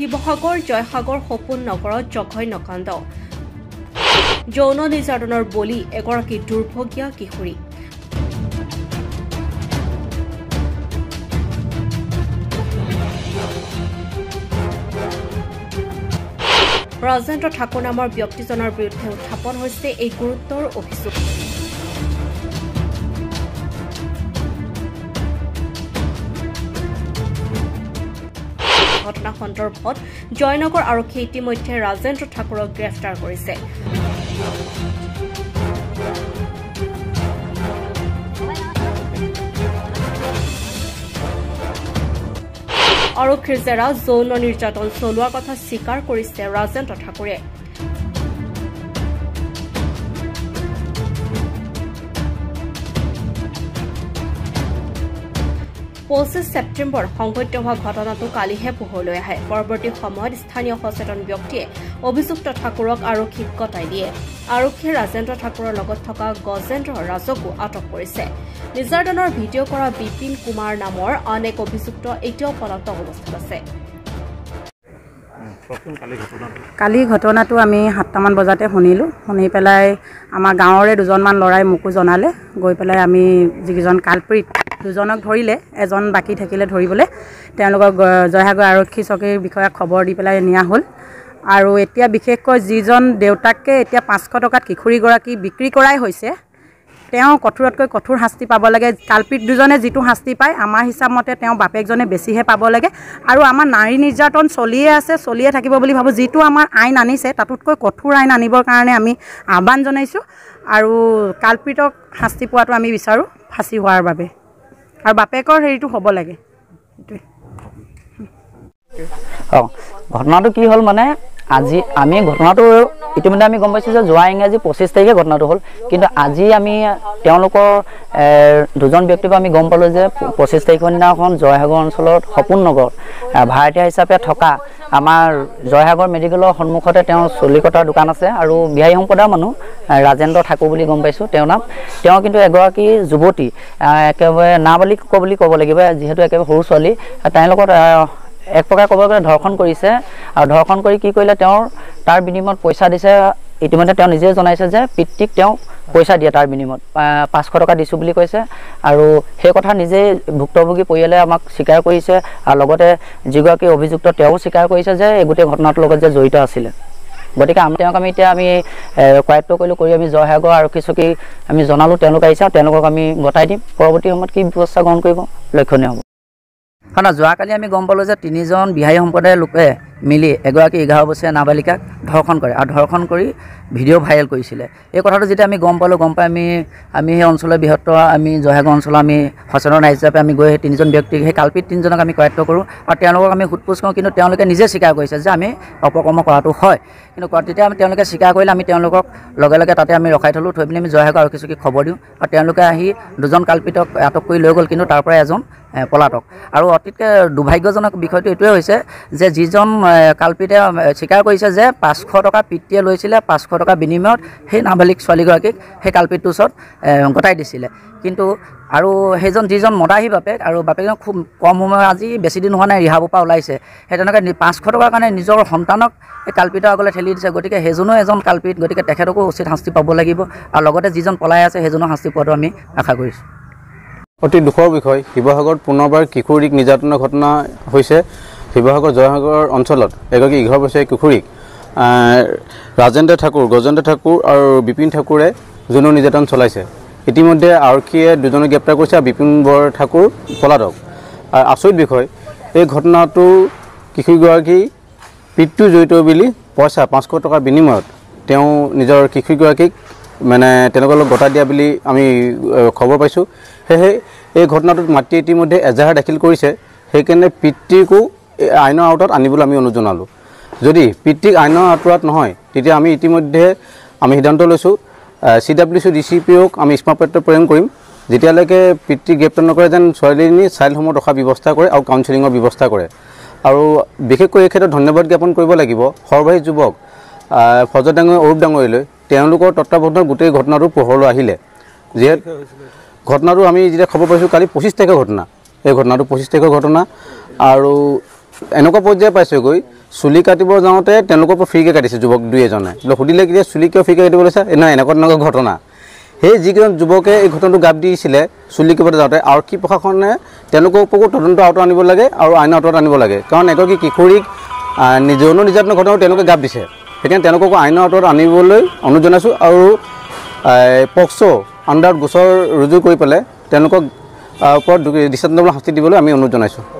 শিৱসাগৰ জয়সাগৰ সপোন নগৰত জঘন্য কাণ্ড যৌন নিৰ্যাতনৰ বলি এগৰাকী দুৰ্ভগীয়া কিশোৰী ৰাজেন্দ্ৰ ঠাকুৰ নামৰ ব্যক্তিজনৰ বিৰুদ্ধে উত্থাপন হৈছে এই গুৰুতৰ অভিযোগ ঘটনা সন্দৰ্ভত জয়নগৰ আৰক্ষী ইতিমধ্যে ৰাজেন্দ্ৰ ঠাকুৰক গ্ৰেপ্তাৰ কৰিছে আৰক্ষীৰ জেৰা যৌন নিৰ্যাতন চলোৱাৰ কথা স্বীকাৰ কৰিছে ৰাজেন্দ্ৰ ঠাকুৰে 25 ছেপ্টেম্বৰ সংঘটিত হোৱা ঘটনাটো কালিহে পোহৰলৈ আহে পৰৱৰ্তী সময়ত স্থানীয় সচেতন ব্যক্তিয়ে অভিযুক্ত ঠাকুৰক আৰক্ষীক গতাই দিয়ে আৰক্ষীয়ে ৰাজেন্দ্ৰ ঠাকুৰৰ লগত থকা গজেন্দ্ৰ ৰাজকো আটক কৰিছে নিৰ্যাতনৰ ভিডিঅ' কৰা বিপিন কুমাৰ নামৰ আন এক অভিযুক্ত এতিয়াও পলাতক অৱস্থাত আছে কালি ঘটনাটো আমি 7টামান বজাতে শুনিলোঁ শুনি পেলাই আমাৰ গাঁৱৰে দুজনমান ল'ৰাই মোকো জনালে গৈ পেলাই আমি যিকেইজন কালপ্ৰিট দুজনক ধৰিলে এজন বাকী থাকিলে ধৰিবলৈ তেওঁলোকক জয়সাগৰ আৰক্ষী চকীৰ বিষয়াক খবৰ দি পেলাই নিয়া হ'ল আৰু এতিয়া বিশেষকৈ যিজন দেউতাকে এতিয়া 500 টকাত কিশোৰীগৰাকী বিক্ৰী কৰাই হৈছে তেওঁ কঠোৰতকৈ কঠোৰ শাস্তি পাব লাগে কালপিট দুজনে যিটো শাস্তি পায় আমাৰ হিচাপ মতে তেওঁ বাপেকজনে বেছিহে পাব লাগে আৰু আমাৰ নাৰী নিৰ্যাতন চলিয়ে থাকিব বুলি ভাবো যিটো আমাৰ আইন আনিছে তাতকৈ কঠোৰ আইন আনিবৰ কাৰণে আমি আহ্বান জনাইছোঁ আৰু কালপিটক শাস্তি পোৱাটো আমি বিচাৰোঁ ফাঁচি হোৱাৰ বাবে আৰু বাপেকৰ হেৰিটো হ'ব লাগে ঘটনাটো কি হ'ল মানে আজি আমি ঘটনাটো ইতিমধ্যে আমি গম পাইছোঁ যে যোৱা ইংৰাজী 25 তাৰিখে ঘটনাটো হ'ল কিন্তু আজি আমি তেওঁলোকৰ দুজন ব্যক্তিক আমি গম পালোঁ যে 25 তাৰিখৰ দিনাখন জয়সাগৰ অঞ্চলত সপোন নগৰ ভাড়াতীয়া হিচাপে থকা আমাৰ জয়সাগৰ মেডিকেলৰ সন্মুখতে তেওঁ চলিকতাৰ দোকান আছে আৰু বিহাৰী সম্প্ৰদায়ৰ মানুহ ৰাজেন্দ্ৰ ঠাকুৰ বুলি গম পাইছোঁ তেওঁৰ নাম তেওঁ কিন্তু এগৰাকী যুৱতী একেবাৰে নাবালিক বুলি ক'ব লাগিব যিহেতু একেবাৰে সৰু ছোৱালী তাইৰ লগত এক প্ৰকাৰ ক'ব গ'লে ধৰ্ষণ কৰিছে আৰু ধৰ্ষণ কৰি কি কৰিলে তেওঁৰ তাৰ বিনিময়ত পইচা দিছে ইতিমধ্যে তেওঁ নিজে জনাইছে যে পিতৃক তেওঁ পইচা দিয়ে তাৰ বিনিময়ত 500 টকা দিছোঁ বুলি কৈছে আৰু সেই কথা নিজে ভুক্তভোগী পৰিয়ালে আমাক স্বীকাৰ কৰিছে আৰু লগতে যিগৰাকী অভিযুক্ত তেওঁ স্বীকাৰ কৰিছে যে এই গোটেই ঘটনাটোৰ লগত যে জড়িত আছিলে গতিকে তেওঁক আমি এতিয়া আমি কাৰ্য কৰি আমি জয়সাগৰ আৰক্ষী চকী আমি জনালোঁ তেওঁলোক আহিছে আৰু তেওঁলোকক আমি গতাই দিম পৰৱৰ্তী সময়ত কি ব্যৱস্থা গ্ৰহণ কৰিব লক্ষণীয় হ'ব কাৰণ যোৱাকালি আমি গম পালোঁ যে 3জন বিহাৰী সম্প্ৰদায়ৰ লোকে মিলি এগৰাকী 11 বছৰীয়া নাবালিকাক ধৰ্ষণ কৰে আৰু ধৰ্ষণ কৰি ভিডিঅ' ভাইৰেল কৰিছিলে এই কথাটো যেতিয়া আমি গম পালোঁ গম পাই আমি সেই অঞ্চলৰ বৃহত্তৰ আমি জয়সাগৰ অঞ্চলৰ আমি সচেতন ৰাইজ হিচাপে আমি গৈ সেই 3জন ব্যক্তিক সেই কালপিত 3জনক আমি কাৰ্য কৰোঁ আৰু তেওঁলোকক আমি সোধপোছ কৰোঁ কিন্তু তেওঁলোকে নিজে স্বীকাৰ কৰিছে যে আমি অপকৰ্ম কৰাটো হয় কিন্তু তেতিয়া আমি তেওঁলোকে স্বীকাৰ কৰিলে আমি তেওঁলোকক লগে লগে তাতে আমি ৰখাই থ'লোঁ থৈ পিনি আমি জয়সাগৰ আৰক্ষী চকীক খবৰ দিওঁ আৰু তেওঁলোকে আহি দুজন কালপিতক আটক কৰি লৈ গ'ল কিন্তু তাৰ পৰা এজন পলাতক আৰু অতিকৈ দুৰ্ভাগ্যজনক বিষয়টো এইটোৱে হৈছে যে যিজন কালপিতে স্বীকাৰ কৰিছে যে 500 টকা পিতৃয়ে লৈছিলে 500 টকা বিনিময়ত সেই নাবালিক ছোৱালীগৰাকীক সেই কালপিতটোৰ ওচৰত গতাই দিছিলে কিন্তু আৰু সেইজন যিজন মদাহী বাপেক আৰু বাপেকজন খুব কম সময় আজি বেছি দিন হোৱা নাই ৰিহাবৰ পৰা ওলাইছে সেই তেনেকৈ 500 টকাৰ কাৰণে নিজৰ সন্তানক এই কালপিতৰ আগলৈ ঠেলি দিছে গতিকে সেইজনো এজন কালপিত গতিকে তেখেতকো উচিত শাস্তি পাব লাগিব আৰু লগতে যিজন পলাই আছে সেইজনৰ শাস্তি পোৱাটো আমি আশা কৰিছোঁ অতি দুখৰ বিষয় শিৱসাগৰত পুনৰবাৰ কিশোৰীক নিৰ্যাতনৰ ঘটনা হৈছে শিৱসাগৰ জয়সাগৰ অঞ্চলত এগৰাকী 11 বছৰীয়া কিশোৰীক ৰাজেন্দ্ৰ ঠাকুৰ গজেন্দ্ৰ ঠাকুৰ আৰু বিপিন ঠাকুৰে যৌন নিৰ্যাতন চলাইছে ইতিমধ্যে আৰক্ষীয়ে দুজনক গ্ৰেপ্তাৰ কৰিছে আৰু বিপিন বৰ ঠাকুৰ পলাতক আচৰিত বিষয় এই ঘটনাটো কিশোৰীগৰাকী পিতৃ জড়িত বুলি পইচা 500 টকাৰ বিনিময়ত তেওঁ নিজৰ কিশোৰীগৰাকীক মানে তেওঁলোকৰ লগত গতাই দিয়া বুলি আমি খবৰ পাইছোঁ সেয়েহে এই ঘটনাটোত মাতৃ ইতিমধ্যে এজাহাৰ দাখিল কৰিছে সেইকাৰণে পিতৃকো আইনৰ আওতাত আনিবলৈ আমি অনুৰোধ জনালোঁ যদি পিতৃক আইনৰ আঁতৰত নহয় তেতিয়া আমি ইতিমধ্যে আমি সিদ্ধান্ত লৈছোঁ CWC DCPOক আমি স্মাৰকপত্ৰ প্ৰেৰণ কৰিম যেতিয়ালৈকে পিতৃক গ্ৰেপ্তাৰ নকৰে যেন ছোৱালীজনী চাইল্ড হোমত ৰখাৰ ব্যৱস্থা কৰে আৰু কাউন্সেলিঙৰ ব্যৱস্থা কৰে আৰু বিশেষকৈ এই ক্ষেত্ৰত ধন্যবাদ জ্ঞাপন কৰিব লাগিব সৰ্বভাৰতীয় যুৱক ফজল ডাঙৰীয়া অৰূপ ডাঙৰীয়ালৈ তেওঁলোকৰ তত্ত্বাৱধানত গোটেই ঘটনাটো পোহৰলৈ আহিলে যিহেতু ঘটনাটো আমি যেতিয়া খবৰ পাইছোঁ কালি 25 তাৰিখৰ ঘটনা এই ঘটনাটো 25 তাৰিখৰ ঘটনা আৰু এনেকুৱা পৰ্যায়ে পাইছেগৈ চুলি কাটিব যাওঁতে তেওঁলোকৰ পৰা ফ্ৰীকৈ কাটিছে যুৱক দুই এজনে বোলে সুধিলে কি চুলি কিয় ফ্ৰীকৈ কাটিব লৈছে নহয় এনেকুৱা তেনেকুৱা ঘটনা সেই যিকেইজন যুৱকে এই ঘটনাটো গাপ দিছিলে চুলি কাটিবলৈ যাওঁতে আৰক্ষী প্ৰশাসনে তেওঁলোকৰ ওপৰতো তদন্ত আঁতৰত আনিব লাগে আৰু আইনৰ আঁতৰত আনিব লাগে কাৰণ এগৰাকী কিশোৰীক যৌন নিৰ্যাতনৰ ঘটনাও তেওঁলোকে গাপ দিছে সেইকাৰণে তেওঁলোকক আইনৰ আঁতৰত আনিবলৈ অনুৰোধ জনাইছোঁ আৰু পক্সো আণ্ডাৰত গোচৰ ৰুজু কৰি পেলাই তেওঁলোকক ওপৰত দৃষ্টান্তমূলক শাস্তি দিবলৈ আমি অনুৰোধ জনাইছোঁ